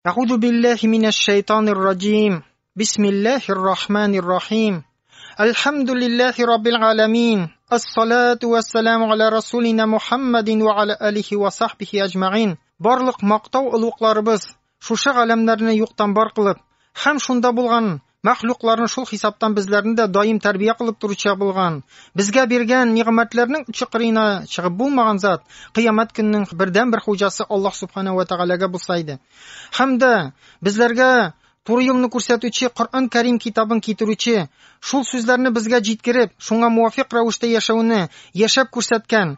أعوذ بالله من الشيطان الرجيم بسم الله الرحمن الرحيم الحمد لله رب العالمين الصلاة والسلام على رسولنا محمد وعلى آله وصحبه أجمعين. Барлык мактау улукларыбыз шушы галәмнәрне юктан бар кылып, һәм шунда булган мәхлукларны шул хисаптан безләрне дә даим тәрбия кылып торучы булган, безгә биргән нигъмәтләрнең чыкырына чыгып булмаган зат, кыямәт көннең бердән-бер хуҗасы Аллаһ Субханаһу ва Таалагә булса иде. Һәм дә безләргә туры юлны күрсәтүче Коръән Кәрим китабын китерүче, шул сүзләрне безгә җиткереп, шуңа муафиq рәвештә яшәүне яшәп күрсәткән,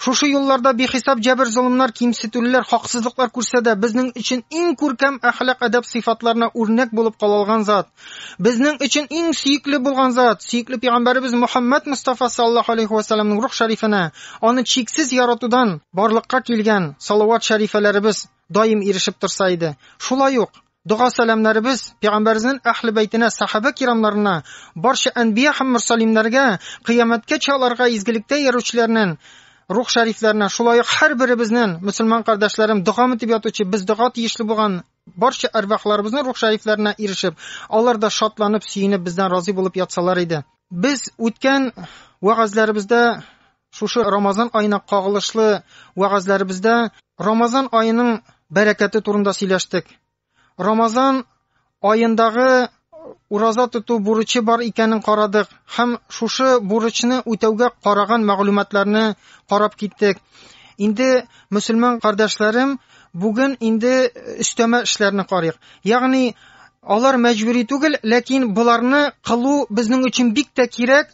шушы юлларда бихисап җәбер зулымнар, кимсетүләр, хаксызлыклар күрсә дә безнең өчен иң күркәм әхлак әдәп сыйфатларына үрнәк булып калган зат, безнең өчен иң сөйкле булган зат, сөйкле пәйгамбәрбез Мөхәммәд Мустафа саллаллаһу алейхи ва салламның рух шарифына, аны чиксез яратудан барлыкка килгән салават шарифаларыбыз даим ирешеп торса иде. Шулай ук дуа сәламнәребез пәйгамбәрнең әһле бәйтенә, сахаба кирамнарына, барча әнбия һәм мөрсәлиннәргә, кыямәткә чаларга изгелектә яручыларның рух шарифләренә, шулай ук һәрберебезнең мөселман кардәшләрем дуа итеп ятучы, без дуа тиешле булган барча арвахларыбызның рух шарифләренә ирешеп, алар да шатланып, сөенеп бездән разый булып ятсалар иде. Без үткән вагазларыбызда, шушы Рамазан аена кагылышлы вагазларыбызда Рамазан аеның бәрәкәте турында сөйләштек. Рамазан аендагы ураза тоту бурычы бар икәнен карадык һәм шушы бурычны үтәүгә караган мәгълүматларны карап киттек. Инде мөселман кардәшләрем, бүген инде өстәмә эшләрне карыйк. Ягъни алар мәҗбүри түгел, ләкин буларны кылу безнең өчен бик тә кирәк.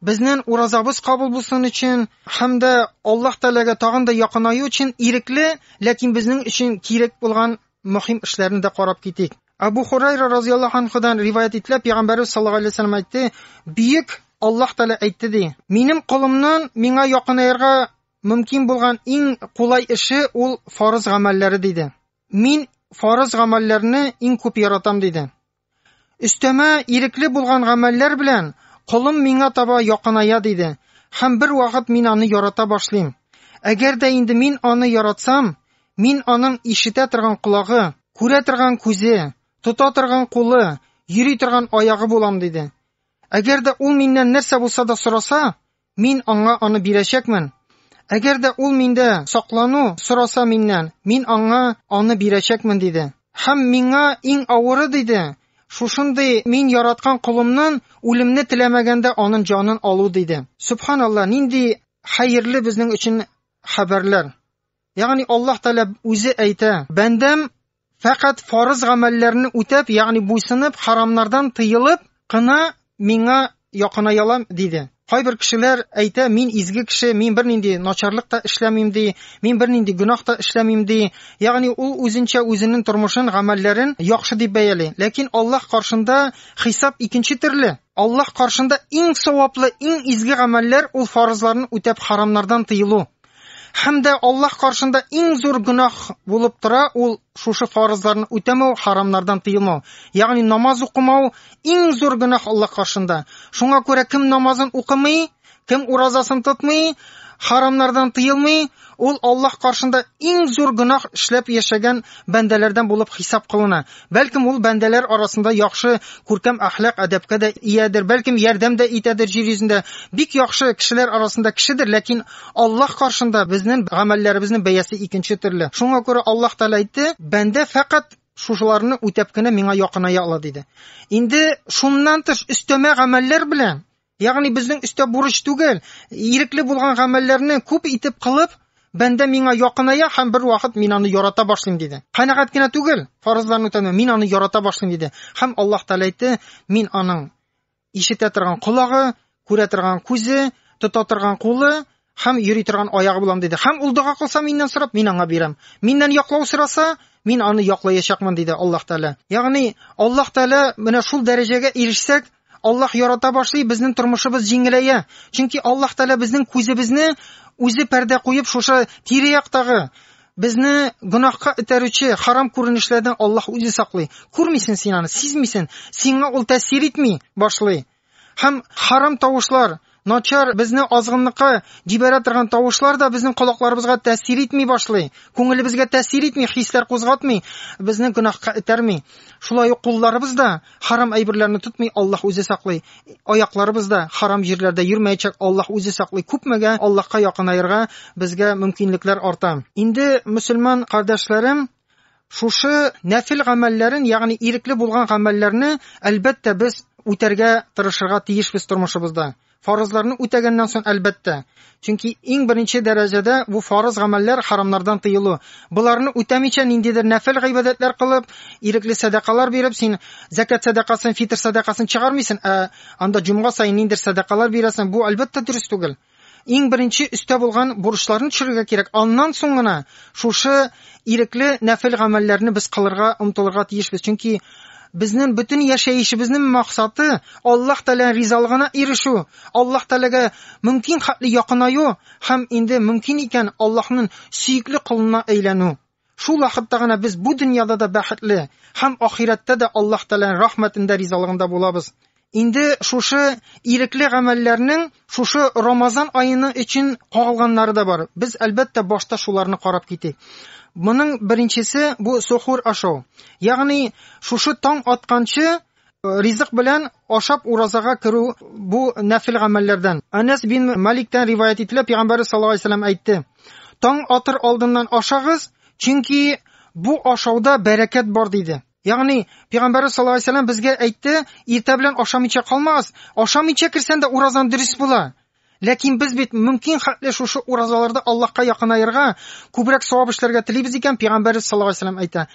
Безнең уразабыз кабул булсын өчен һәм дә Аллаһ Тәгаләгә тагын да якынаю өчен ирекле, ләкин безнең өчен кирәк булган мөһим эшләрне дә карап китик. Абу Хурайра разыяллаһу анһудан риваят ителә, Пәйгамбәрбез саллаллаһу алейһи ва саллям әйтте: "Бийек Аллаһ Тәгалә әйтте ди, минем кулымнан миңа якынаярга мөмкин булган иң кулай эше ул фарыз гамәлләре" диде. Мин фарыз гамәлләрне иң күп яратам диде. Өстәмә ирекле булган гамәлләр белән кулым миңа таба якыная диде. Һәм бер вакыт мин аны ярата башлыйм. Әгәр дә инде мин аны яратсам, мин аның ишетә торган колагы, күрә торган күзе, тота торган кулы, йөри торган аягы булам диде. Әгәр дә ул миннән нәрсә булса да сораса, мин аңа аны бирәчәкмен. Әгәр дә ул миндә саклану сораса миннән, мин аңа аны бирәчәкмен диде. Һәм миңа иң авыры диде, шушындый мин яраткан кулымнан үлемне теләмәгәндә аның җанын алу диде. Субханалла, нинди хәерле безнең өчен хәбәрләр. Ягъни Аллаһ Тәгалә үзе әйтә: "Бәндәм фақат фарыз гамәлләрне үтәп, ягъни буйсынып, харамнардан тыелып кына миңа якынаялам" диде. Кайбер кешеләр әйтә: "Мин изге кеше, мин бернинди начарлык та эшләмим ди, мин бернинди гөнаһ та эшләмим ди." Ягъни ул үзенчә үзенең тормышын, гамәлләрен яхшы дип бәяли. Ләкин Аллаһ каршында хисап икенче төрле. Аллаһ каршында иң саваплы, иң изге гамәлләр ул фарызларны үтәп, харамнардан тыелу. Һәм дә Аллаһ каршында иң зур гөнаһ булып тора ул шушы фарызларны үтәмәү, харамнардан тыелмау. Ягъни намаз укымау иң зур гөнаһ Аллаһ каршында. Шуңа күрә кем намазын укымый, кем уразасын тотмый, харамнардан тыелмый, ул Аллаһ каршында иң зур гөнаһ эшләп яшәгән бәндәләрдән булып хисап кылына. Бәлкем ул бәндәләр арасында яхшы күркәм әхлак әдәпкә дә иядер, бәлкем ярдәм дә итәдер җир йөзендә, бик яхшы кешеләр арасында кешедер, ләкин Аллаһ каршында безнең гамәлләребезнең бәясе икенче төрле. Шуңа күрә Аллаһ Тәгалә әйтте: "Бәндә фақат шушыларны үтәп кенә миңа якыная ала" диде. Инде шуннан тыш өстәмә гамәлләр белән, ягъни безнең өстә бурыч түгел, ирекле булган гамәлләрне күп итеп кылып, бәндә миңа якыная һәм бер вакыт мин аны ярата башлыйм диде. Канәгать кенә түгел, фарызларны үтәмәү, мин аны ярата башлыйм диде. Һәм Аллаһ Тәгалә әйтте: "Мин аның ишетә торган колагы, күрә торган күзе, тота торган кулы һәм йөри торган аягы булам" диде. Һәм ул дуа кылса миннән сорап, мин аңа бирәм. Миннән яклау сораса, мин аны яклаячакмын диде Аллаһ Тәгалә. Ягъни Аллаһ Тәгалә менә шул дәрәҗәгә ирешсәк, Аллаһ ярата башлый, безнең тормышыбыз җиңеләя. Чөнки Аллаһ Тәгалә безнең күзебезне үзе пәрдә куеп, шушы тирә-яктагы безне гөнаһка этәрүче харам күренешләрдән Аллаһ үзе саклый. Күрмисең син аны, сизмисең, сиңа ул тәэсир итми башлый. Һәм харам тавышлар, начар безне азгынлыкка җибәрә торган тавышлар да безнең колакларыбызга тәэсир итми башлый. Күңелебезгә тәэсир итми, хисләр кузгатмый, безне гөнаһка этәрми. Шулай ук кулларыбыз да харам әйберләрне тотмый, Аллаһ үзе саклый. Аякларыбыз да харам җирләрдә йөрмәячәк, Аллаһ үзе саклый. Күпмәгә Аллаһка якынаерга безгә мөмкинлекләр арта. Инде мөселман кардәшләрем, шушы нәфил гамәлләрен, ягъни ирекле булган гамәлләрне әлбәттә без үтәргә тырышырга тиешбез тормышыбызда. Фарызларны үтәгәннән соң әлбәттә. Чөнки иң беренче дәрәҗәдә бу фарыз гамәлләр харамнардан тыелу. Буларны үтәмичә ниндидер нәфил гыйбадәтләр кылып, ирекле садакалар биреп, син закат садакасын, фитр садакасын чыгармыйсың, анда җомга сайын ниндидер садакалар бирәсең, бу әлбәттә дөрес түгел. Иң беренче өстә булган бурычларны төшерергә кирәк. Аннан соң гына шушы ирекле нәфил гамәлләрне без кылырга, омтылырга тиешбез. Чөнки безнең бөтен яшәешебезнең максаты Аллаһ Тәгалә ризалыгына ирешү, Аллаһ Тәгаләгә мөмкин хәтле якынаю һәм инде мөмкин икән Аллаһның сөйекле кулына әйләнү. Шул вакытта гына без бу дөньяда да бәхетле һәм ахиратта да Аллаһ Тәгаләнең рәхмәтендә, ризалыгында булабыз. Инде шушы ирекле гамәлләрнең шушы Рамазан айыны өчен кагылганнары да бар. Без әлбәттә башта шуларны карап китик. Моның беренчесе бу сухур ашау. Ягъни шушы таң атканчы ризык белән ашап уразага керү, бу нәфил гамәлләрдән. Анас бин Маликтән риваят ителә, Пәйгамбәр саллаллаһу алейһи ва саллям әйтте: "Таң атыр алдыннан ашагыз, чөнки бу ашауда бәрәкәт бар" диде. Ягъни Пәйгамбәр саллаллаһу алейһи ва саллям безгә әйтте: "Иртә белән ашамыйча калмагыз. Ашамыйча кирсәң дә уразан дөрес була." Ләкин без бит мөмкин хәтле шушы уразаларда Аллаһка якынаерга, күбрәк савап эшләргә телибез икән, Пәйгамбәр саллаллаһу алейһи ва саллям әйтә: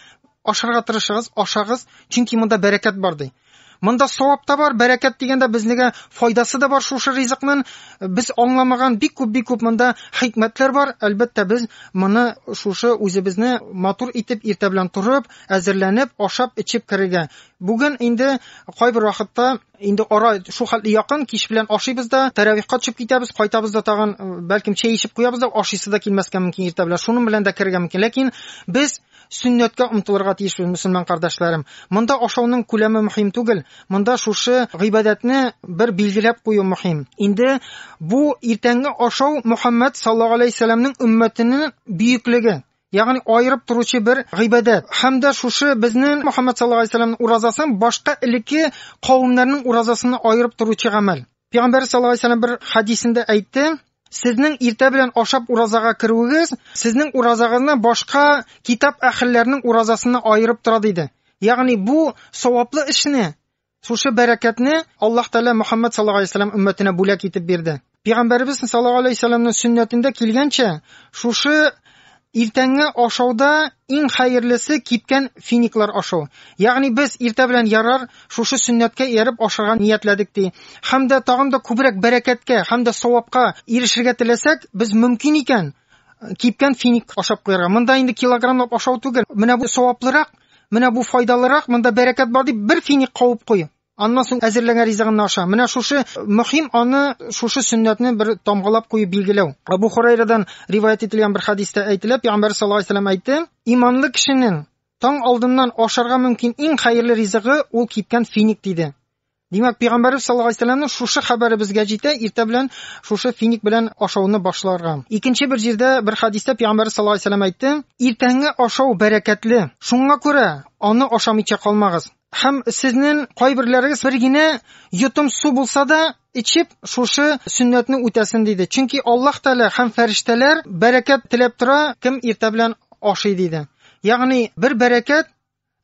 "Ашарга тырышыгыз, ашагыз, чөнки монда бәрәкәт бар" ди. Монда савап та бар, бәрәкәт дигәндә безнеге файдасы да бар шушы ризыкның. Без аңламаган бик күп монда хикмәтләр бар. Әлбәттә без моны шушы үзебезне матур итеп иртә белән турып, әзерләнеп, ашап, эчеп керергә. Бүген инде кайбер вакытта инде ара шу хәтле якын, кич белән ашыйбыз да, тәравихка төшеп китәбез, кайтабыз да тагын бәлким чәй ичеп куябыз да, ашыйсы да килмәскә мөмкин иртә белән. Шуның белән дә керергә мөмкин. Ләкин без сөннәткә омтылырга тиешбез, мөселман кардәшләрем. Монда ашауның күләме мөһим түгел. Монда шушы гыйбадәтне бер билгеләп кую мөһим. Инде бу иртәнге ашау Мөхәммәд саллаллаһу алейһи ва саллямның уммәтенең бөеклеге. Ягъни айырып туручы бер гыйбадәт. Һәм дә шушы безнең Мөхәммәд саллаллаһу алейһи ва саллямның уразасын башка элекке кавымнарның уразасына айырып туручы гамәл. Пәйгамбәр саллаллаһу алейһи ва саллям бер хадисендә әйтте: "Сезнең иртә белән ашап уразага керүегез, сезнең уразагызны башка китап әһелләренең уразасына айырып тора" диде. Ягъни бу саваплы эшне, шушы бәрәкәтне Аллаһ Тәгалә Мөхәммәд саллаллаһу алейһи ва саллям уммәтенә бүләк итеп бирде. Пәйгамбәрбез саллаллаһу алейһи ва саллямның сөннәтендә килгәнчә, шушы иртәнге ашауда иң хәерлесе кипкән финиклар ашау. Ягъни без иртә белән ярар шушы сөннәткә ияреп ашарга ниятләдек ди. Һәм дә тагын да күбрәк бәрәкәткә һәм дә савапка ирешергә теләсәк, без мөмкин икән кипкән финик ашап куярга. Монда инде килограммлап ашау түгел. Менә бу саваплырак, менә бу файдалырак, монда бәрәкәт бар дип бер финик кавып куй. Аннан соң әзерләгән ризыгын аша. Менә шушы мөһим, аны шушы сөннәтне бер тамгалап куеп билгеләү. Абу Хурайрадан риваят ителгән бер хадистә әйтелә, Пәйгамбәр саллаллаһу алейһи ва саллям әйтте: "Иманлы кешенең таң алдыннан ашарга мөмкин иң хәерле ризыгы ул кипкән финик" диде. Димәк, Пәйгамбәр саллаллаһу алейһи ва саллямның шушы хәбәре безгә җитә, иртә белән шушы финик белән ашауны башларга. Икенче бер җирдә бер хадистә Пәйгамбәр саллаллаһу алейһи ва саллям әйтте: "Иртәнге ашау бәрәкәтле. Шуңа күрә аны ашамыйча калмагыз. Һәм сезнең кайберләрегез бер генә йотым су булса да ичеп шушы сөннәтне үтәсен" диде. Чөнки Аллаһ Тәгалә һәм фәрештәләр бәрәкәт теләп тора, кем иртә белән ашый диде. Ягъни бер бәрәкәт,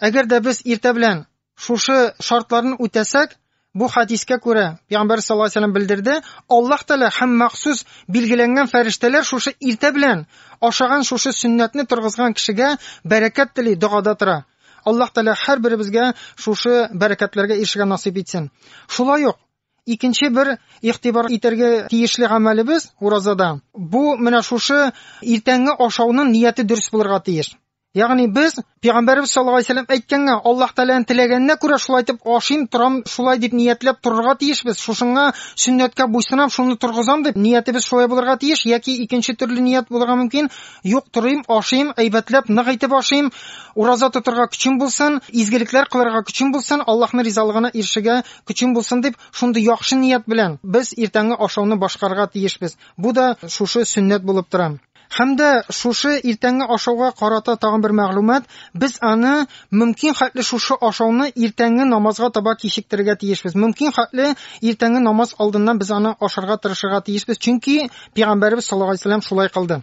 әгәр дә без иртә белән шушы шартларны үтәсәк, бу хадискә күрә Пәйгамбәр саллаллаһу алейһи ва саллям белдерде, Аллаһ Тәгалә һәм махсус билгеләнгән фәрештәләр шушы иртә белән ашаган шушы сөннәтне торгызган кешегә бәрәкәт тели, дугада тора. Аллаһ Тәгалә һәр беребезгә шушы бәрәкәтләргә ирешергә насыйп итсен. Шулай ук икенче бер игътибар итәргә тиешле гамәлебез уразада. Бу менә шушы иртәнге ашауның нияте дөрес булырга тиеш. Ягъни без Пәйгамбәрбез саллаллаһу алейһи ва саллям әйткәнгә, Аллаһ Тәгаләнең теләгәненә күрә шулай итеп ашыйм, торам, шулай дип ниятләп торырга тиешбез. Шушыңа сөннәткә буйсынам, шуны торгызам дип ниятебез шулай булырга тиеш, яки икенче төрле ният булырга мөмкин. Юк, торыйм, ашыйм, әйбәтләп, нык итеп ашыйм, ураза тотарга көчем булсын, изгелекләр кылырга көчем булсын, Аллаһның ризалыгына ирешергә көчем булсын дип, шундый яхшы ният белән без иртәнге ашауны башкарырга тиешбез. Бу да шушы сөннәт булып тора. Һәм дә шушы иртәнге ашауга карата тагын бер мәгълүмат, без аны мөмкин хәтле шушы ашауны иртәнге намазга таба кичектерергә тиешбез. Мөмкин хәтле иртәнге намаз алдыннан без аны ашарга тырышырга тиешбез, чөнки Пәйгамбәрбез саллаллаһу алейһи ва саллям шулай кылды.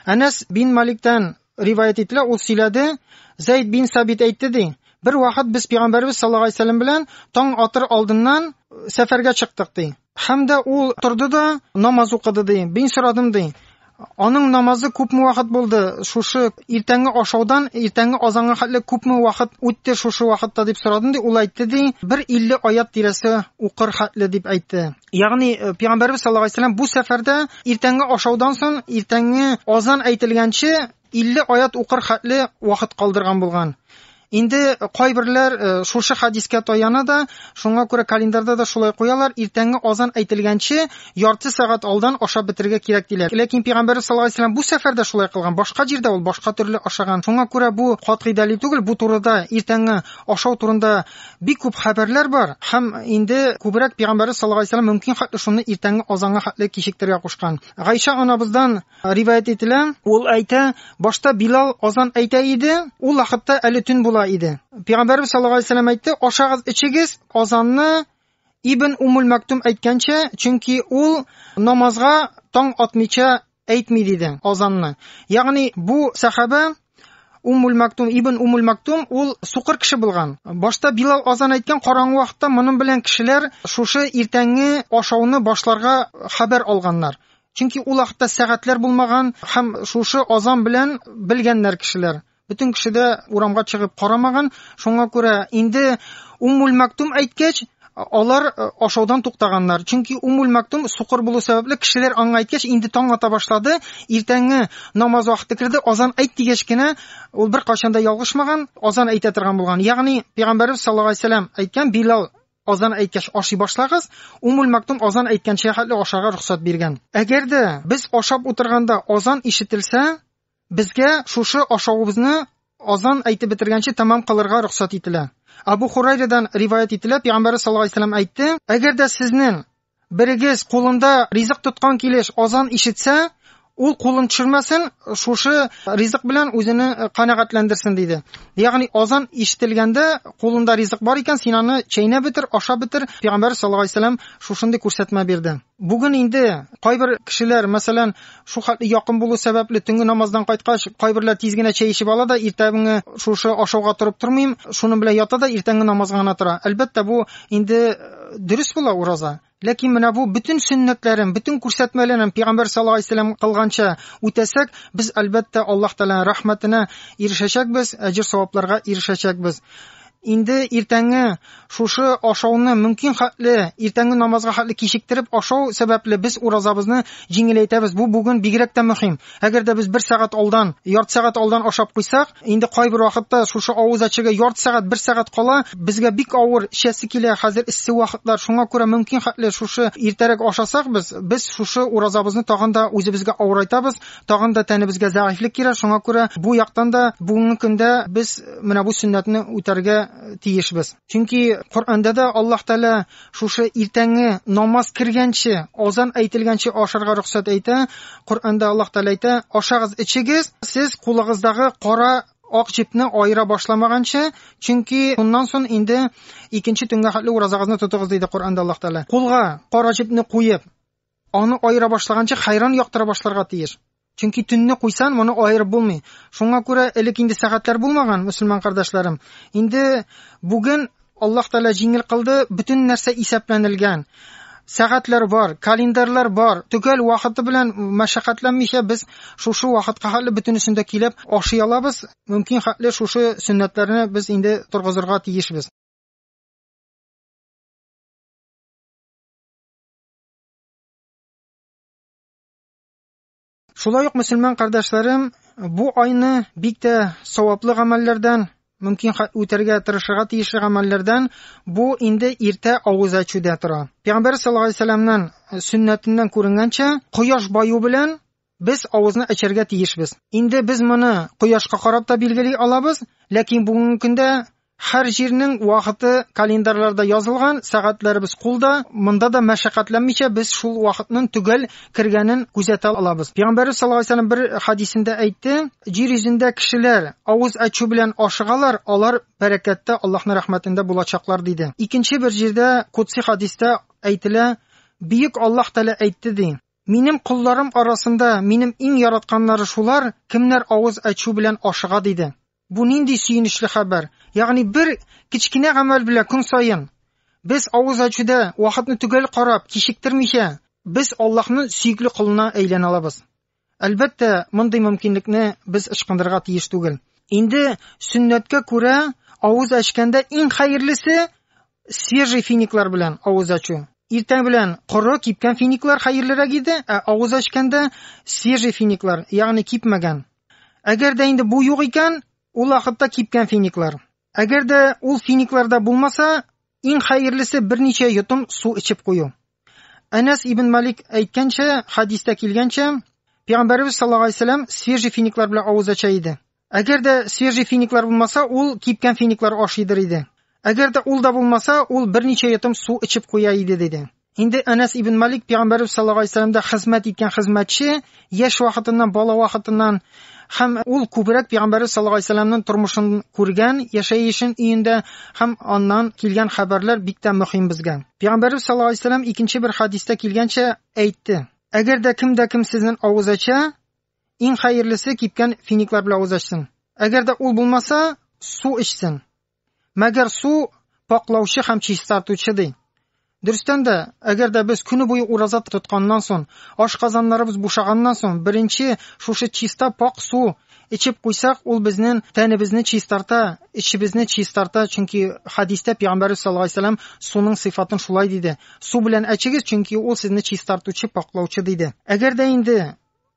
Анас бин Маликтан риваят ителә, ул сөйләде, Зайд бин Сабит әйтте ди. Бер вакыт без Пәйгамбәрбез саллаллаһу алейһи ва саллям белән таң атыр алдыннан сәфәргә чыктык ди. Һәм дә ул торды да намаз укыды ди. Мин сорадым ди. Аның намазы күпме вакыт булды? Шушы иртәнге ашаудан иртәнге азанга хәтле күпме вакыт үтте шушы вакытта дип сорадым ди. Ул әйтте ди, 150 аят тирәсе укыр хәтле дип әйтте. Ягъни Пәйгамбәрбез саллаллаһу алейһи ва саллям бу сәфәрдә иртәнге ашаудан соң иртәнге азан әйтелгәнче 50 аят укыр хәтле вакыт калдырган булган. Инде кайберләр шушы хадискә таяна да, шуңа күрә календарда да шулай куялар, иртәнге азан әйтелгәнче ярты сәгать алдан ашап бетергә кирәк диләр. Ләкин Пәйгамбәр саллаллаһу алейһи ва саллям бу сәфәрдә шулай кылган, башка җирдә ул башка төрле ашаган. Шуңа күрә бу катгый дәлил түгел, бу турыда иртәнге ашау турында бик күп хәбәрләр бар. Һәм инде күбрәк Пәйгамбәр саллаллаһу алейһи ва саллям мөмкин хәтле шуны иртәнге азанга хәтле кичектергә кушкан. Гайша анабыздан риваят ителә, ул әйтә, башта Билал азан әйтә иде, ул вакытта әле төн була иде. Пәйгамбәрбез саллаллаһу алейһи ва саллям әйтте, ашагыз, ичегез, азанны Ибн Уммул Мактум әйткәнчә, чөнки ул намазга таң атмыйча әйтми диде азанны. Ягъни бу сахаба Ибн Уммул Мактум ул сукыр кеше булган. Башта Билал азан әйткән, караңгы вакытта моның белән кешеләр шушы иртәнге ашауны башларга хәбәр алганнар. Чөнки ул вакытта сәгатьләр булмаган һәм шушы азан белән белгәннәр кешеләр. Бүтән кеше дә урамга чыгып карамаган. Шуңа күрә инде Уммул Мактум әйткәч, алар ашаудан туктаганнар. Чөнки Уммул Мактум сукыр булу сәбәпле кешеләр аңа әйткәч, инде таң ата башлады, иртәнге намаз вакыты керде, азан әйт дигәч кенә, ул бер качан да ялгышмаган, азан әйтә торган булган. Ягъни Пәйгамбәрбез саллаллаһу алейһи ва саллям әйткән, Билал азан әйткәч ашый башлагыз, Уммул Мактум азан әйткәнчә хәтле ашарга рөхсәт биргән. Әгәр дә без ашап утырганда азан ишетелсә, безгә шушы ашавыбызны азан әйтеп бетергәнче тамам кылырга рөхсәт ителә. Абу Хурайрадан риваят ителә, Пәйгамбәр саллаллаһу алейһи ва саллям әйтте, әгәр дә сезнең берегез кулында ризык тоткан килеш азан ишетсә, ул кулын төшермәсен, шушы ризык белән үзене канәгатьләндерсен диде. Ягъни азан ишетелгәндә кулында ризык бар икән, син аны чәйнәп бетер, ашап бетер. Пәйгамбәр саллаллаһу алейһи ва саллям шушындый күрсәтмә бирде. Бүген инде кайбер кешеләр, мәсәлән, шу хәтле якын булу сәбәпле төнге намаздан кайткач, кайберләр тиз генә чәй ичеп ала да, иртәгә шушы ашауга турып тормыйм, шуның белән ята да иртәнге намазга гына тора. Әлбәттә, бу инде дөрес була ураза. Ләкин менә бу бүтән сөннәтләрен, бүтән күрсәтмәләрен Пәйгамбәр саллаллаһу алейһи ва саллям кылганча үтәсәк, без әлбәттә Аллаһ Тәгалә рәхмәтенә ирешәчәкбез, әҗр-савапларга ирешәчәкбез. Инде иртәнге шушы ашауны мөмкин хәтле иртәнге намазга хәтле кичектереп ашау сәбәпле без уразабызны җиңеләйтәбез. Бу бүген бигрәк тә мөһим. Әгәр дә без 1 сәгать алдан, ярты сәгать алдан ашап куйсак, инде кайбер вакытта шушы авыз ачыгы ярты сәгать, 1 сәгать кала, безгә бик авыр ишәсе килә, хәзер иссе вакытлар. Шуңа күрә мөмкин хәтле шушы иртәрәк ашасак, без шушы уразабызны тагын да үзебезгә авырайтабыз, тагын да тәнебезгә зәгыйфлек кирә. Шуңа күрә бу яктан да бүгенге көндә без менә бу сөннәтне үтәргә тиешбез. Чөнки Коръәндә дә Аллаһ Тәгалә шушы иртәнге намаз кергәнче, азан әйтелгәнче ашарга рөхсәт әйтә. Коръәндә Аллаһ Тәгалә әйтә, ашагыз, ичегез, сез кулыгыздагы кара ак җипне аера башламаганчы, чөнки шуннан соң инде икенче төнгә хәтле уразагызны тотыгыз диде Коръәндә Аллаһ Тәгалә. Кулга кара җипне куеп, аны аера башлаганчы хайран яктыра башларга тиеш. Чөнки төнне куйсан, моны аерып булмый. Шуңа күрә элек инде сәгатьләр булмаган, мөселман кардәшләрем. Инде бүген Аллаһ Тәгалә җиңел кылды, бүтән нәрсә исәпләнелгән. Сәгатьләр бар, календарлар бар. Төгәл вакыты белән мәшәкатьләнмичә без шушы вакытка хәтле бүтәнесен дә килеп ашый алабыз. Мөмкин хәтле шушы сөннәтләрне без инде торгызырга тиешбез. Шулай ук мөселман кардәшләрем, бу айны бик тә саваплы гамәлләрдән, мөмкин үтәргә тырышырга тиешле гамәлләрдән бу инде иртә авыз ачуда тора. Пәйгамбәр саллаллаһу алейһи вәсәлламнән сөннәтеннән күренгәнчә, кояш баю белән без авызны ачарга тиешбез. Инде без моны кояшка карап та билгели алабыз, ләкин бүгенге көндә һәр җирнең вакыты календарларда язылган, сәгатьләребез кулда, монда да мәшәкатьләнмичә без шул вакытның төгәл кергәнен күзәтә алабыз. Пәйгамбәр саллаллаһу алейһи вәсәлләм бер хадисендә әйтте, җир йөзендә кешеләр авыз ачу белән ашыгалар, алар бәрәкәттә Аллаһның рәхмәтендә булачаклар диде. Икенче бер җирдә кутси хадистә әйтелә, бөек Аллаһ Тәгалә әйтте ди: "Минем кулларым арасында минем иң яратканнары шулар, кемнәр авыз ачу белән ашыга" диде. Бу нинди сөенечле хәбәр. Ягъни бер кичкенә гамәл белән көн саен без авыз ачуда вакытны төгәл карап, кичектермичә, без Аллаһның сөйкле кулына әйләнә алабыз. Әлбәттә, мондый мөмкинлекне без ычкындырырга тиеш түгел. Инде сөннәткә күрә авыз ачканда иң хәерлесе свежий финиклар белән авыз ачу. Иртән белән коры кипкән финиклар хәерлерәк иде, авыз ачканда свежий финиклар, ягъни кипмәгән. Әгәр дә инде бу юк икән, ул вакытта кипкән финиклар. Әгәр дә ул финикларда булмаса, иң хәерлесе берничә йотым су içеп кую. Анас ибн Малик әйткәнчә, хадистә килгәнчә, Пәйгамбәрбез саллаллаһу алейһи вәсәлләм свежий финиклар белән авыз ача иде. Әгәр дә свежий финиклар булмаса, ул кипкән финиклар ашыйдыр иде. Әгәр дә ул да булмаса, ул берничә йотым су içеп куя иде диде. Инде Анас ибн Малик Пәйгамбәрбез саллаллаһу алейһи вәсәлләмдә хезмәт иткән хезмәтче, яшь вакытыннан, бала вакытыннан һәм ул күбрәк Пәйгамбәр саллаллаһу алейһи вәсәлләмнең тормышын күргән, яшәешен өендә һәм аннан килгән хәбәрләр бик тә мөһим безгә. Пәйгамбәр саллаллаһу алейһи вәсәлләм икенче бер хадистә килгәнчә әйтте: "Әгәр дә кем сезнең авыз ача, иң хәерлесе кипкән финиклар белән авыз ачсын. Әгәр дә ул булмаса, су içsin. Мәгәр су паклаучы һәм чистартучы" ди. Дөрестән дә, әгәр дә без көне буе ураза тотканнан соң, ашказаннарыбыз бушаганнан соң, беренче шушы чиста пак су içеп куйсак, ул безнең тәнебезне чистарта, içебезне чистарта, чөнки хадистә Пәйгамбәр саллаллаһу алейһи вәсәлләм суның сыйфатын шулай диде. Су белән әчегез, чөнки ул сезне чистартучы, паклаучы диде. Әгәр дә инде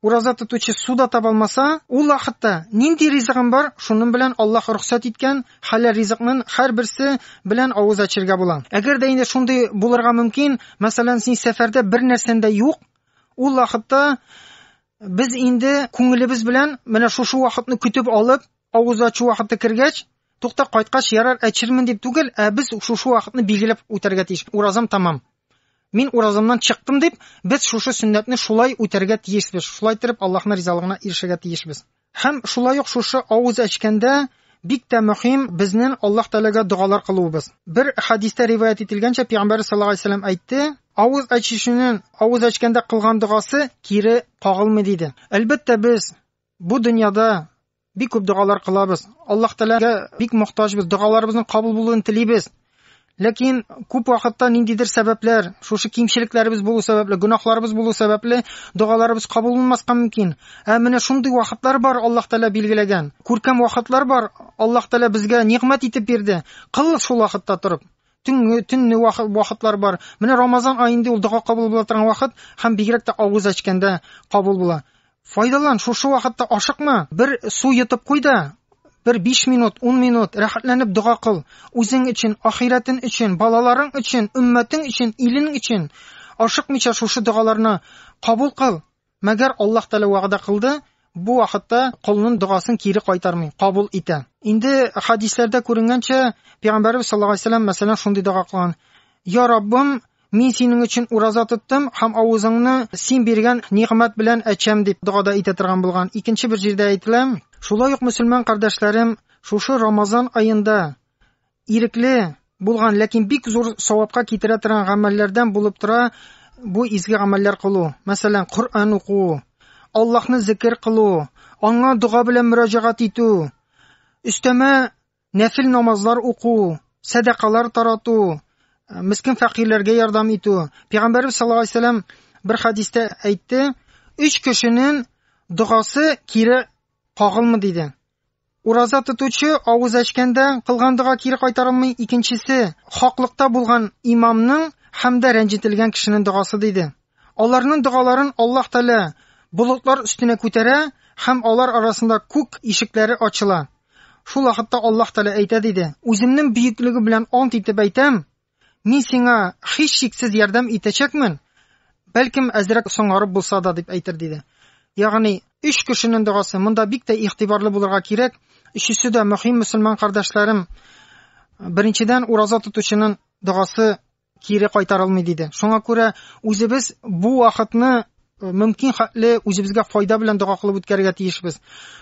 ураза тотучы суда таба алмаса, ул вакытта нинди ризыгым бар, шуның белән Аллаһ рөхсәт иткән хәләл ризыкның һәрберсе белән авыз ачырга була. Әгәр дә инде шундый булырга мөмкин, мәсәлән, син сәфәрдә бер нәрсәндә юк, ул вакытта без инде күңелебез белән менә шушы вакытны көтеп алып, авыз ачу вакыты кергәч, тукта кайткач ярар әчермен дип түгел, без шушы вакытны билгеләп үтәргә тиеш. Уразам тамам. Мин уразамнан чыктым дип, без шушы сөннәтне шулай үтәргә тиешбез. Шулай итеп Аллаһның ризалыгына ирешергә тиешбез. Һәм шулай ук шушы авыз ачканда бик тә мөһим безнең Аллаһ Тәгаләгә дугалар кылуыбыз. Бер хадистә риваят ителгәнчә Пәйгамбәр саллаллаһу алейһи вәсәлләм әйтте: "Авыз ачышының авыз ачканда кылган дугасы кире кагылмый" диде. Әлбәттә без бу дөньяда бик күп дугалар кылабыз. Аллаһ Тәгаләгә бик мохтаҗбыз, дугаларыбызның кабул булуын телибез. Ләкин күп вакытта ниндидер сәбәпләр, шушы кимчелекләребез булу сәбәпле, гөнаһларыбыз булу сәбәпле дугаларыбыз кабул булмаска мөмкин. Менә шундый вакытлар бар, Аллаһ Тәгалә билгеләгән. Күркәм вакытлар бар, Аллаһ Тәгалә безгә нигъмәт итеп бирде. Кыл шул вакытта торып. Төнне вакытлар бар. Менә Рамазан аенда ул дуга кабул була торган вакыт һәм бигрәк тә авыз ачканда кабул була. Файдалан, шушы вакытта ашыкма. Бер су йотып куй да, bir 5 minut, 10 minut рәхәтләнеп дуга кыл. Үзең өчен, ахиратың өчен, балаларың өчен, уммәтең өчен, илең өчен. Ашыкмыйча шушы дугаларны кабул кыл. Мәгәр Аллаһ Тәгалә вәгъдә кылды, бу вакытта кулның дугасын кире кайтармый, кабул итә. Инде хадисләрдә күренгәнчә, Пәйгамбәрбез саллаллаһу алейһи вәсәлләм мәсәлән шундый дуга кылган: "Я Раббым, мин синең өчен ураза тоттым һәм авызыңны син биргән нигъмәт белән әчәм" дип дугада итә торган булган. Икенче бер җирдә әйтелә: "Шулай ук мөселман кардәшләрем, шушы Рамазан аенда ирекле булган, ләкин бик зур савапка китерә торган гамәлләрдән булып тора бу изге гамәлләр кылу. Мәсәлән, Коръан уку, Аллаһны зикр кылу, аңа дуга белән мөрәҗәгать итү, өстәмә нәфил намазлар уку, садакалар тарату, мискин фәкыйрьләргә ярдәм итү." Пәйгамбәр саллаллаһу алейһи вәсәлләм бер хадистә әйтте: "3 кешенең дугасы кире кагылмый" диде. Ураза тотучы авыз ачканда кылган дуга кире кайтарылмый. Икенчесе хаклыкта булган имамның һәм дә рәнҗетелгән кешенең дугасы диде. Аларның дугаларын Аллаһ Тәгалә Bulutlар üstüne күтәрә һәм алар арасында күк ишекләре ачыла. Шул вакытта Аллаһ Тәгалә әйтә диде: "Үземнең бөеклеге белән ант итеп әйтәм, мин сиңа һичшиксез ярдәм итәчәкмен, бәлкем әзрәк соңарып булса да", дип әйтер диде. Ягъни 3 кешенең дуасы монда бик тә игътибарлы булырга кирәк. Өчесе дә мөһим мөселман кардәшләрем. Беренчедән, ураза тотучының дуасы кире кайтарылмый диде. Шуңа күрә үзебез бу вакытны мөмкин хәтле үзебезгә файда белән дуа кылып үткәрергә тиешбез.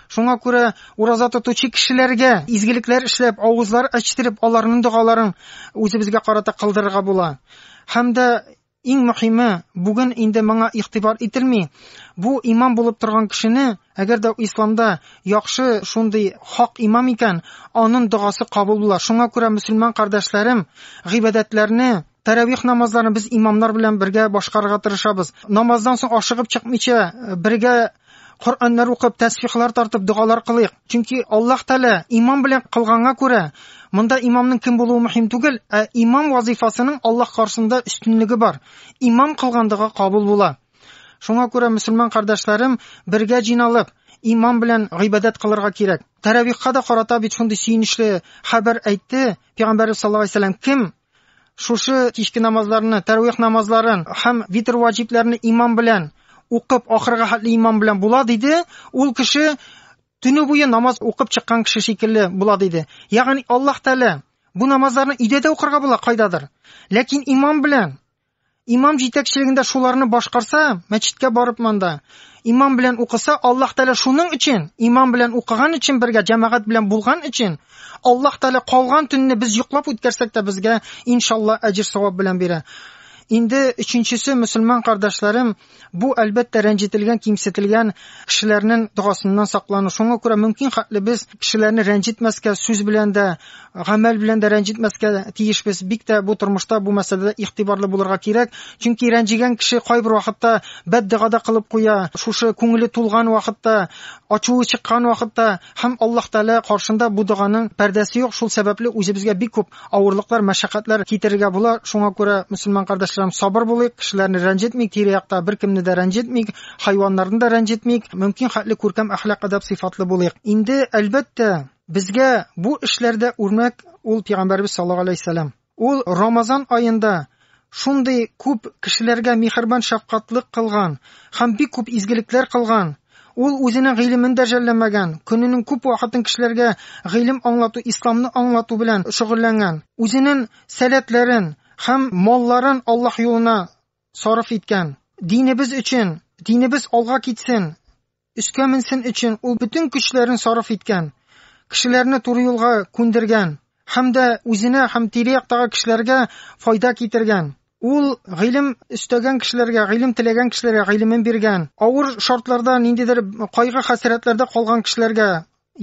Шуңа күрә ураза тотучы кешеләргә изгелекләр эшләп, авызлар ачтырып, аларның дуаларын үзебезгә карата кылдырырга була. Һәм дә иң мөһиме, бүген инде моңа игътибар ителми. Бу имам булып торган кешене, әгәр дә исламда яхшы шундый хак имам икән, аның дуасы кабул була. Шуңа күрә мөселман кардәшләрем, гыйбадәтләрне, таравих намазларын без имамнар белән бергә башкарырга тырышабыз. Намаздан соң ашыгып чыкмыйча бергә Коръаннар укып, тәсбихлар тартып, дуалар кылыйк. Чөнки Аллаһ Тәгалә имам белән кылганга күрә, монда имамның кем булуы мөһим түгел, имам вазифасының Аллаһ каршысында өстенлеге бар. Имам кылгандыгы кабул була. Шуңа күрә мөселман кардәшләрем, бергә җыйналып, имам белән гыйбадәт кылырга кирәк. Таравихка да карата бит шундый сөенечле хәбәр әйтте Пәйгамбәрбез саллаллаһу алейһи ва сәллям: "Кем шушы кичке намазларны, таравих намазларын һәм витр ваҗибләрне имам белән укып, ахырга хәтле имам белән була", диде, ул кеше төне буе намаз укып чыккан кеше шикелле була, диде. Ягъни Аллаһ Тәгалә бу намазларны өйдә дә укырга була кайдадыр. Ләкин имам белән, имам җитәкчелегендә шуларны башкарса, мәчеткә барып монда имам белән укыса, Аллаһ Тәгалә шуның өчен, имам белән укыган өчен, бергә җәмәгать белән булган өчен, Аллаһ Тәгалә калган төнне без йоклап үткәрсәк тә безгә иншалла әҗр савап белән бирә. Инде өченчесе мөселман кардәшләрем, бу әлбәттә рәнҗетелгән, кимсетелгән кешеләрнең дуасыннан саклану. Шуңа күрә мөмкин хәтле без кешеләрне рәнҗетмәскә, сүз белән дә, гамәл белән дә рәнҗетмәскә тиешбез. Бик тә бу тормышта бу мәсьәләдә игътибарлы булырга кирәк. Чөнки рәнҗигән кеше кайбер вакытта бәддугада кылып куя, шушы күңеле тулган вакытта, ачуы чыккан вакытта һәм Аллаһ Тәгалә каршында бу дуаның пәрдәсе юк. Шул сәбәпле үзебезгә бик күп авырлыклар, мәшәкатьләр китерергә була. Шуңа күрә мөселман кардәшләрем, сабыр булыйк, кешеләрне рәнҗетмик, тирә-якта беркемне дә рәнҗетмик, хайваннарны да рәнҗетмик, мөмкин хәтле күркәм әхлак адаб сыйфатлы булыйк. Инде әлбәттә безгә бу эшләрдә үрнәк ул Пәйгамбәрбез саллаллаһу алейһи ва сәллям. Ул Рамазан аенда шундый күп кешеләргә михербан, шәфкатьлек кылган һәм бик күп изгелекләр кылган. Ул үзенең гыйлемен дә жәлләмәгән, көненең күп вакытын кешеләргә гыйлем аңлату, исламны аңлату белән шөгыльләнгән. Үзенең сәләтләрен һәм малларын Аллаһ юлына сарыф иткән. Динебез өчен, динебез алга китсен, үскә менсен өчен ул бүтән көчләрен сарыф иткән. Кешеләрне туры юлга күндергән һәм дә үзенә һәм тирә-яктагы кешеләргә файда китергән. Ул гыйлем өстәгән кешеләргә, гыйлем теләгән кешеләргә гыйлемен биргән. Авыр шартларда, ниндидер кайгы-хәсрәтләрдә калган кешеләргә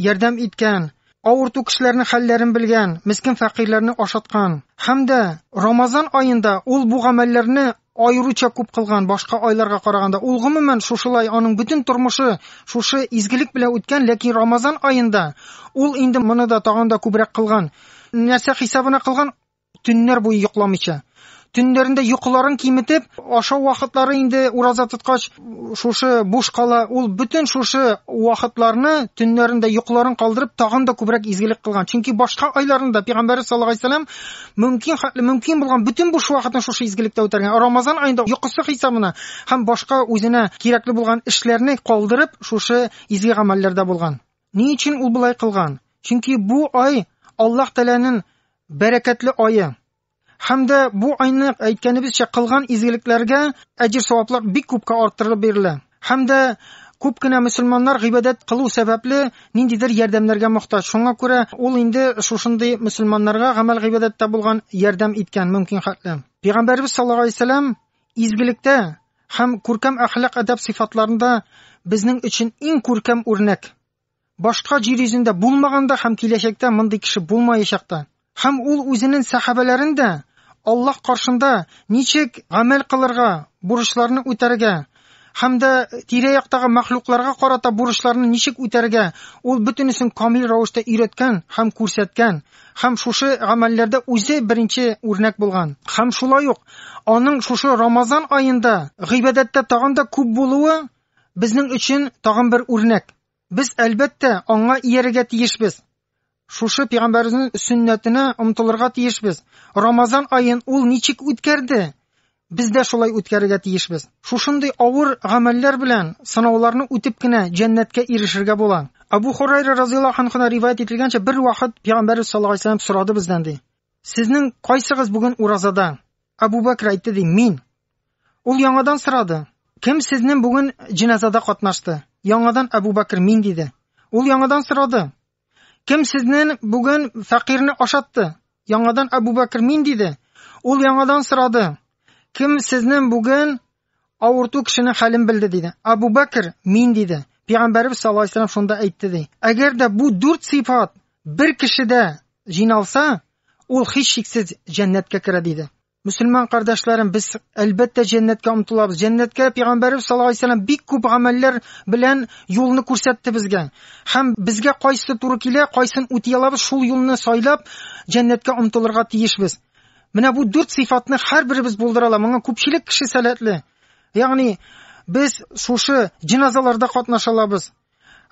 ярдәм иткән. Авырту кешеләрнең хәлләрен белгән, мискин фәкыйрьләрне ашаткан. Һәм дә Рамазан аенда ул бу гамәлләрне аеруча күп кылган, башка айларга караганда. Ул гомумән шушылай аның бүтән тормышы шушы изгелек белән үткән, ләкин Рамазан аенда ул инде моны да тагын да күбрәк кылган. Нәрсә хисабына кылган? Төннәр буе йокламыйча. Төннәрендә йокыларын киметеп, ашау вакытлары инде ураза тоткач шушы буш кала. Ул бүтән шушы вакытларны төннәрендә йокыларын калдырып, тагын да күбрәк изгелек кылган. Чөнки башка айларында Пәйгамбәр саллаллаһу алейһи ва сәллям мөмкин булган бүтән буш вакытны шушы изгелектә үтәргән. Рамазан аенда йокысы хисабына һәм башка үзенә кирәкле булган эшләрне калдырып, шушы изге гамәлләрдә булган. Ни өчен ул булай кылган? Чөнки бу ай Аллаһ Тәгаләнең бәрәкәтле ае. Һәм дә бу айны әйткәнебезчә кылган изгелекләргә әҗр саваплар бик күпкә арттырылып бирелә. Һәм дә күп кенә мөселманнар гыйбадәт кылу сәбәпле ниндидер ярдәмнәргә мохтаҗ. Шуңа күрә ул инде шушындый мөселманнарга гамәл гыйбадәттә булган ярдәм иткән мөмкин хәтле. Пәйгамбәрбез саллаллаһу алейһи ва сәллям изгелектә һәм күркәм әхлак адаб сыйфатларында безнең өчен иң күркәм үрнәк. Башка җир йөзендә булмаганда һәм киләчәктә мондый кеше булмаячак та. Һәм ул үзенең сахабаларында Аллаһ каршында ничек гамәл кылырга, бурычларны үтәргә, һәм дә тирә-яктагы мәхлукларга карата бурычларны ничек үтәргә, ул бөтенесен камил рәвештә өйрәткән һәм күрсәткән. Һәм шушы гамәлләрдә үзе беренче үрнәк булган. Һәм шулай ук аның шушы Рамазан аенда гыйбадәттә тагын да күп булуы безнең өчен тагын бер үрнәк. Без әлбәттә аңа иярергә тиешбез. Шушы пәйгамбәрнең сөннәтенә омтылырга тиешбез. Рамазан аен ул ничек үткәрде? Без дә шулай үткәрергә тиешбез. Шушындый авыр гамәлләр белән сынауларны үтеп кенә җәннәткә ирешергә була. Абу Хурайра разыйаллаһу анһудан риваят ителгәнчә, бер вакыт Пәйгамбәр саллаллаһу алейһи ва саллям сорады бездән ди: "Сезнең кайсыгыз бүген уразада?" Абу Бакр әйтте ди: "Мин." Ул яңадан сорады: "Кем сезнең бүген җиназада катнашты?" Яңадан Абу Бакр: "Мин" диде. Ул яңадан сорады: "Кем сезнең бүген фәкыйрне ашатты?" Яңадан Абу Бакр: "Мин" диде. Ул яңадан сорады: "Кем сезнең бүген авырту кешенең хәлен белде?" диде. Абу Бакр: "Мин" диде. Пәйгамбәрбез саллаллаһу алейһи ва саллям шунда әйтте ди: "Әгәр дә бу 4 сыйфат бер кешедә җиналса, ул һичшиксез җәннәткә керә" диде. Мөселман кардәшләрем, без әлбәттә җәннәткә омтылабыз. Җәннәткә Пәйгамбәрбез саллаллаһу алейһи ва саллям бик күп гамәлләр белән юлны күрсәтте безгә. Һәм безгә кайсы туры килә, кайсын үти алабыз, шул юлны сайлап җәннәткә омтылырга тиешбез. Менә бу 4 сыйфатны һәрберебез булдыра ала. Моңа күпчелек кеше сәләтле. Ягъни без шушы җиназаларда катнаша алабыз.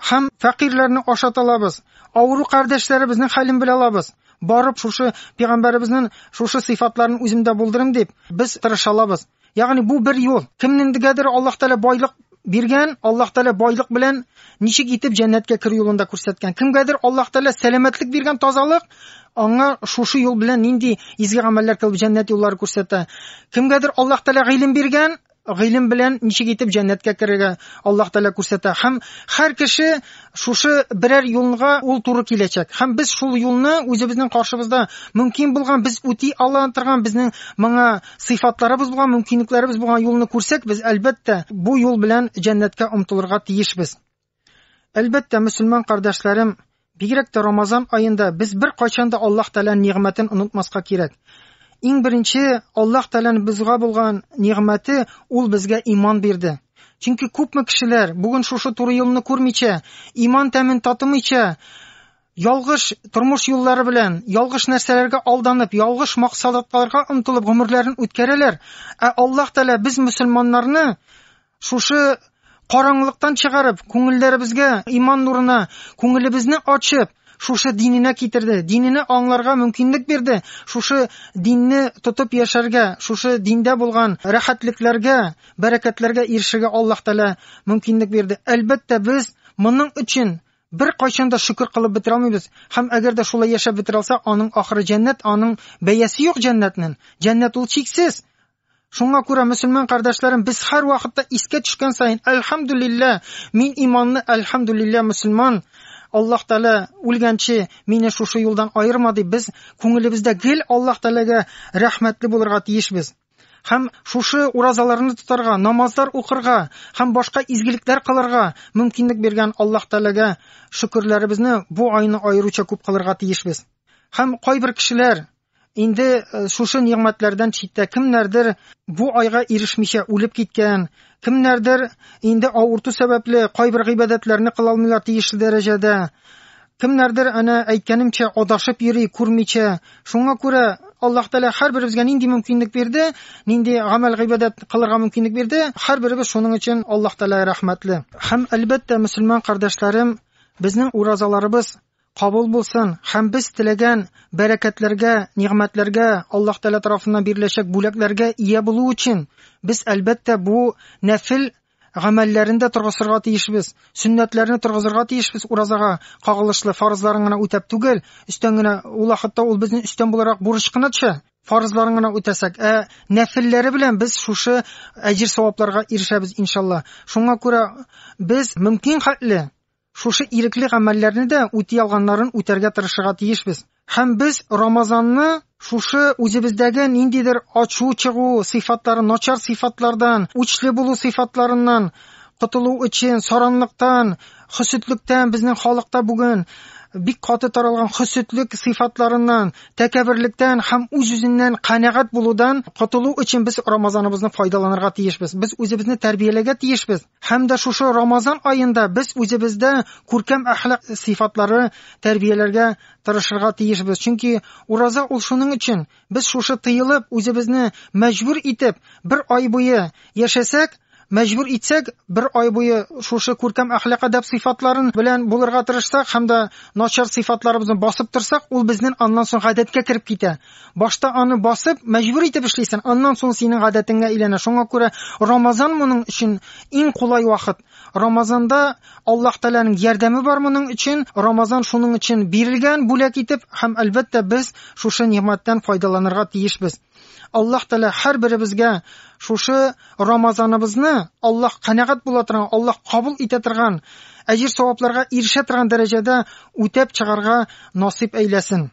Һәм фәкыйрьләрне ашата алабыз. Авыру кардәшләребезнең хәлен белә алабыз. Барып шушы пәйгамбәребезнең шушы сыйфатларын үземдә булдырым дип без тырыша алабыз. Ягъни бу бер юл. Кемнеңдер Аллаһ Тәала байлык биргән, Аллаһ Тәала байлык белән ничек итеп җәннәткә кирү юлында күрсәткән. Кемгәдер Аллаһ Тәала сәламәтлек биргән, тазалык, аңа шушы юл белән нинди изге гамәлләр кылып җәннәт юллары күрсәтә. Кемгәдер Аллаһ Тәала гыйлем биргән, гыйлем белән ничек итеп җәннәткә керергә Аллаһ Тәала күрсәтә. Һәм һәр кеше шушы берәр юлга ул туры киләчәк. Һәм без шул юлны үзебезнең каршыбызда мөмкин булган, без үти ала торган, безнең моңа сыйфатларыбыз булган, мөмкинлекләребез булган юлны күрсәк, без әлбәттә бу юл белән җәннәткә омтылырга тиешбез. Әлбәттә, мөселман кардәшләрем, бигрәк тә Рамазан аенда без бер кайчан да Аллаһ Тәала нигъмәтен онытмаска кирәк. Иң беренче Аллаһ Тәаланың безгә булган нигъмәте ул безгә иман бирде. Чөнки күпме кешеләр бүген шушы туры юлны күрмичә, иман тәмен татымыйча, ялгыш тормыш юллары белән, ялгыш нәрсәләргә алданып, ялгыш максатларга омтылып гомерләрен үткәрәләр. Аллаһ Тәала без мөселманнарны шушы караңгылыктан чыгарып, күңелләребезгә иман нурына, күңелебезне ачып, шушы диненә китерде, динене аңларга мөмкинлек бирде, шушы динне тотып яшәргә, шушы диндә булган рәхәтлекләргә, бәрәкәтләргә ирешергә Аллаһ Тәала мөмкинлек бирде. Әлбәттә, без моның өчен бер кайчан да шөкр кылып бетерә алмыйбыз. Һәм әгәр дә шулай яшәп бетерә алсак, аның ахыры җәннәт, аның бәясе юк җәннәтнең. Җәннәт ул чиксез. Шуңа күрә, мөселман кардәшләрем, без һәр вакытта искә төшкән саен, әлхәмдүлилләh, мин иманны, әлхәмдүлилләh мөселман, Аллаһ Тәала үлгәнче мине шушы юлдан айырмады. Без күңелебездә гел Аллаһ Тәаләгә рәхмәтле булырга тиешбез. Һәм шушы уразаларны тотарга, намазлар укырга, һәм башка изгелекләр кылырга мөмкинлек биргән Аллаһ Тәаләгә шөкерләребезне бу айны аеруча күп кылырга тиешбез. Һәм кайбер кешеләр инде шушы нигъмәтләрдән читтә, кемнәрдер бу айга ирешмичә үлеп киткән, кемнәрдер инде авырту сәбәпле кайбер гыйбадәтләрне кыла алмыйлар тиешле дәрәҗәдә, кемнәрдер аны әйткәнемчә адашып йөри, күрмичә. Шуңа күрә Аллаһ Тәала һәрберебезгә нинди мөмкинлек бирде, нинди гамәл гыйбадәт кылырга мөмкинлек бирде, һәрберебез шуның өчен Аллаһ Тәаләгә рәхмәтле. Һәм әлбәттә, мөселман кардәшләрем, безнең уразаларыбыз кабул булсын, һәм без теләгән бәрәкәтләргә, нигъмәтләргә, Аллаһ Тәала тарафыннан биреләчәк бүләкләргә ия булу өчен без әлбәттә бу нәфил гамәлләрендә торгызырга тиешбез, сөннәтләрне торгызырга тиешбез. Уразага кагылышлы фарызларын гына үтәп түгел, өстән генә ул вакытта ул безнең өстән буларак бурыч кына төшә. Фарызларын гына үтәсәк, нәфилләре белән без шушы әҗр-савапларга ирешәбез иншалла. Шуңа күрә без мөмкин хәтле шушы ирекле гамәлләрне дә үти алганнарын үтәргә тырышырга тиешбез. Һәм без Рамазанны шушы үзебездәге ниндидер ачу чыгу сыйфатлары, начар сыйфатлардан, үчле булу сыйфатларыннан котылу өчен, саранлыктан, хөсетлектән, безнең халыкта бүген бик каты таралган хөсетлек сыйфатларыннан, тәкәбберлектән һәм үз-үзеннән канәгать булудан котылу өчен без Рамазаныбызны файдаланырга тиешбез. Без үзебезне тәрбияләргә тиешбез. Һәм дә шушы Рамазан аенда без үзебездә күркәм әхлак сыйфатлары тәрбияләргә тырышырга тиешбез. Чөнки ураза ул шуның өчен. Без шушы тыелып, үзебезне мәҗбүр итеп бер ай буе яшәсәк, мәҗбүр итсәк, бер ай буе шушы күркәм әхлак адаб сыйфатларын белән булырга тырышсак һәм дә начар сыйфатларыбызны басып торсак, ул безнең аннан соң гадәткә кереп китә. Башта аны басып, мәҗбүр итеп эшлисең, аннан соң синең гадәтеңә әйләнә. Шуңа күрә Рамазан моның өчен иң кулай вакыт. Рамазанда Аллаһ Тәгаләнең ярдәме бар моның өчен. Рамазан шуның өчен бирелгән бүләк итеп, һәм әлбәттә без шушы нимәттән файдаланырга тиешбез. Аллаһ Тәгалә һәрберебезгә шушы Рамазаныбызны Аллаһ канәгать була торган, Аллаһ кабул итә торган, әҗир-савапларга ирешә торган дәрәҗәдә үтәп чыгарга насыйп әйләсен.